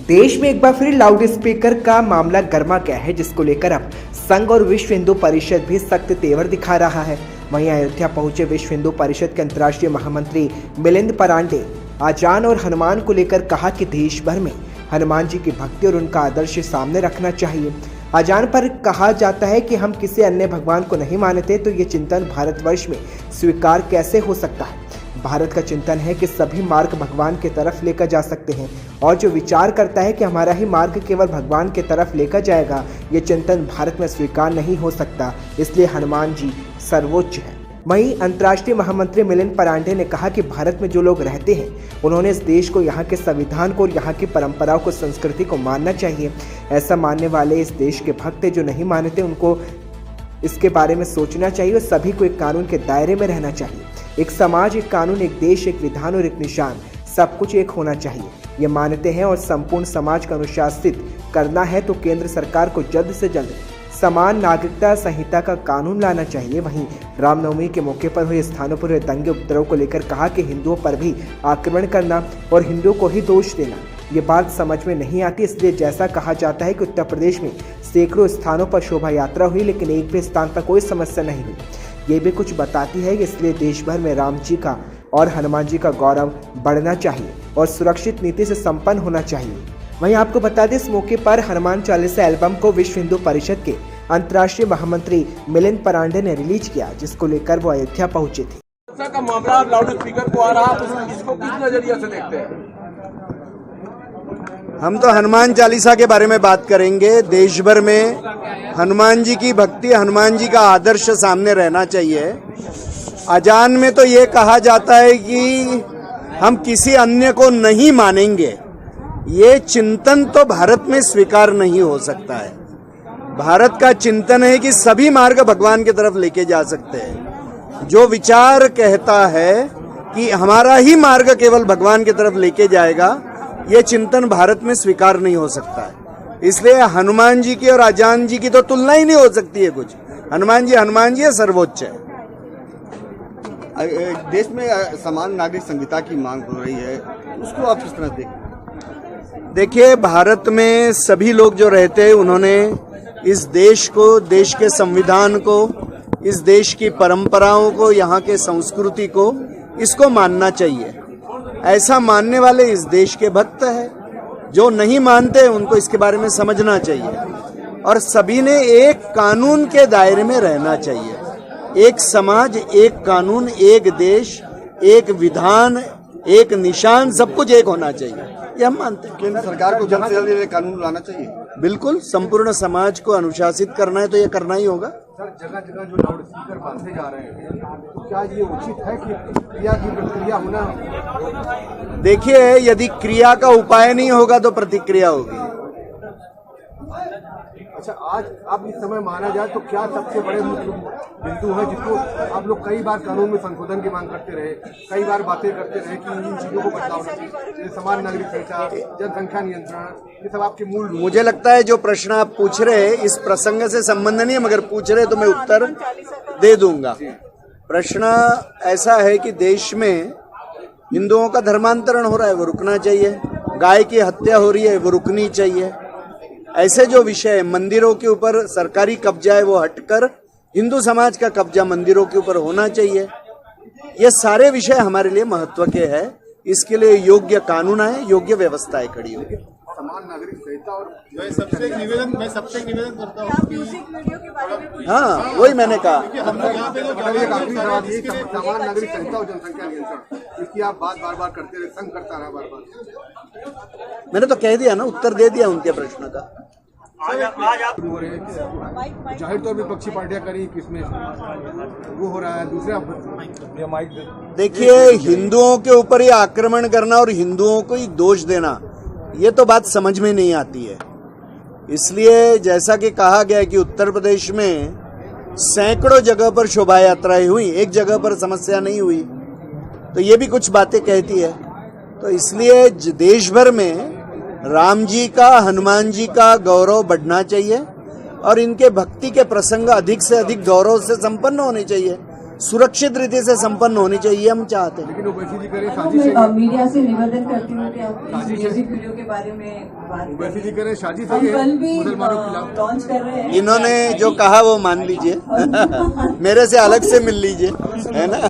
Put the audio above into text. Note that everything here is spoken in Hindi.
देश में एक बार फिर लाउड स्पीकर का मामला गर्मा गया है, जिसको लेकर अब संघ और विश्व हिंदू परिषद भी सख्त तेवर दिखा रहा है। वहीं अयोध्या पहुंचे विश्व हिंदू परिषद के अंतर्राष्ट्रीय महामंत्री मिलिंद परांडे अजान और हनुमान को लेकर कहा कि देश भर में हनुमान जी की भक्ति और उनका आदर्श सामने रखना चाहिए। अजान पर कहा जाता है कि हम किसी अन्य भगवान को नहीं मानते, तो ये चिंतन भारतवर्ष में स्वीकार कैसे हो सकता है। भारत का चिंतन है कि सभी मार्ग भगवान की तरफ लेकर जा सकते हैं, और जो विचार करता है कि हमारा ही मार्ग केवल भगवान की तरफ लेकर जाएगा, ये चिंतन भारत में स्वीकार नहीं हो सकता। इसलिए हनुमान जी सर्वोच्च है। वहीं अंतर्राष्ट्रीय महामंत्री मिलिंद परांडे ने कहा कि भारत में जो लोग रहते हैं, उन्होंने इस देश को, यहाँ के संविधान को और यहाँ की परंपराओं को, संस्कृति को मानना चाहिए। ऐसा मानने वाले इस देश के भक्त जो नहीं मानते, उनको इसके बारे में सोचना चाहिए और सभी को एक कानून के दायरे में रहना चाहिए। एक समाज, एक कानून, एक देश, एक विधान और एक निशान, सब कुछ एक होना चाहिए, ये मानते हैं। और संपूर्ण समाज को अनुशासित करना है तो केंद्र सरकार को जल्द से जल्द समान नागरिकता संहिता का कानून लाना चाहिए। वहीं रामनवमी के मौके पर हुए स्थानों पर हुए दंगे उपद्रव को लेकर कहा कि हिंदुओं पर भी आक्रमण करना और हिंदुओं को ही दोष देना, ये बात समझ में नहीं आती। इसलिए जैसा कहा जाता है कि उत्तर प्रदेश में सैकड़ों स्थानों पर शोभा यात्रा हुई, लेकिन एक भी स्थान पर कोई समस्या नहीं हुई, ये भी कुछ बताती है। इसलिए देश भर में राम जी का और हनुमान जी का गौरव बढ़ना चाहिए और सुरक्षित नीति से संपन्न होना चाहिए। वहीं आपको बता दें, इस मौके पर हनुमान चालीसा एल्बम को विश्व हिंदू परिषद के अंतर्राष्ट्रीय महामंत्री मिलिंद परांडे ने रिलीज किया, जिसको लेकर वो अयोध्या पहुंचे थे। का मामला लाउड स्पीकर को आ रहा, इसको किस नजरिए से देखते हैं? हम तो हनुमान चालीसा के बारे में बात करेंगे। देश भर में हनुमान जी की भक्ति, हनुमान जी का आदर्श सामने रहना चाहिए। अजान में तो ये कहा जाता है कि हम किसी अन्य को नहीं मानेंगे, ये चिंतन तो भारत में स्वीकार नहीं हो सकता है। भारत का चिंतन है कि सभी मार्ग भगवान की तरफ लेके जा सकते हैं। जो विचार कहता है कि हमारा ही मार्ग केवल भगवान की तरफ लेके जाएगा, ये चिंतन भारत में स्वीकार नहीं हो सकता है। इसलिए हनुमान जी की और अजान जी की तो तुलना ही नहीं हो सकती है कुछ। हनुमान जी है, सर्वोच्च है। देश में समान नागरिक संहिता की मांग हो रही है, उसको आप किस तरह देखते? देखिए, भारत में सभी लोग जो रहते हैं, उन्होंने इस देश को, देश के संविधान को, इस देश की परंपराओं को, यहाँ के संस्कृति को, इसको मानना चाहिए। ऐसा मानने वाले इस देश के भक्त हैं। जो नहीं मानते उनको इसके बारे में समझना चाहिए और सभी ने एक कानून के दायरे में रहना चाहिए। एक समाज, एक कानून, एक देश, एक विधान, एक निशान, सब कुछ एक होना चाहिए, ये हम मानते हैं। केंद्र सरकार को जल्द से जल्द ये कानून लाना चाहिए। बिल्कुल, संपूर्ण समाज को अनुशासित करना है तो ये करना ही होगा। सर, जगह जगह जो लाउड स्पीकर बांधे जा रहे हैं, तो क्या ये उचित है कि क्रिया की प्रतिक्रिया होना? देखिए, यदि क्रिया का उपाय नहीं होगा तो प्रतिक्रिया होगी। अच्छा, आज आप इस समय माना जाए तो क्या सबसे बड़े बिंदु है जिसको आप लोग कई बार कानून में संशोधन की मांग करते रहे, कई बार बातें करते रहे कि इन चीजों को बदलाव चाहिए, समान नागरिक संहिता, जनसंख्या नियंत्रण, ये सब आपके मूल? मुझे लगता है जो प्रश्न आप पूछ रहे हैं इस प्रसंग से संबंध नहीं है, मगर पूछ रहे तो मैं उत्तर दे दूंगा। प्रश्न ऐसा है कि देश में हिंदुओं का धर्मांतरण हो रहा है, वो रुकना चाहिए। गाय की हत्या हो रही है, वो रुकनी चाहिए। ऐसे जो विषय है, मंदिरों के ऊपर सरकारी कब्जा है, वो हटकर हिंदू समाज का कब्जा मंदिरों के ऊपर होना चाहिए। ये सारे विषय हमारे लिए महत्व के हैं। इसके लिए योग्य कानून आए, योग्य व्यवस्थाएं खड़ी होगी। समान नागरिक संहिता और मैं सबसे एक निवेदन करता हूँ। हाँ, वही मैंने कहा। समान नागरिक संहिता और जनसंख्या नियंत्रण, इसकी आप बात बार बार करते रहे, संघ करता रहा बार बार। मैंने तो कह दिया ना, उत्तर दे दिया उनके प्रश्न का। आज आप हो रहे हैं, जाहिर तौर पे पक्षी पार्टियां करी, किसमें वो हो रहा है, दूसरे देखिए, हिंदुओं के ऊपर ये आक्रमण करना और हिंदुओं को ही दोष देना, ये तो बात समझ में नहीं आती है। इसलिए जैसा कि कहा गया कि उत्तर प्रदेश में सैकड़ों जगह पर शोभा यात्राएं हुई, एक जगह पर समस्या नहीं हुई, तो ये भी कुछ बातें कहती है। तो इसलिए देश भर में राम जी का, हनुमान जी का गौरव बढ़ना चाहिए और इनके भक्ति के प्रसंग अधिक से अधिक गौरव से संपन्न होने चाहिए। सुरक्षित रीति से संपन्न होनी चाहिए, हम चाहते हैं। लेकिन ओवैसी जी करें साजिश है, मीडिया से निवेदन करती हूँ कि आप इस म्यूजिक वीडियो के बारे में बात ओवैसी जी करें साजिश हम है कल भी मुसलमानों के खिलाफ। लॉन्च कर रहे हैं। इन्होंने जो कहा वो मान लीजिए, मेरे से अलग से मिल लीजिए, है ना।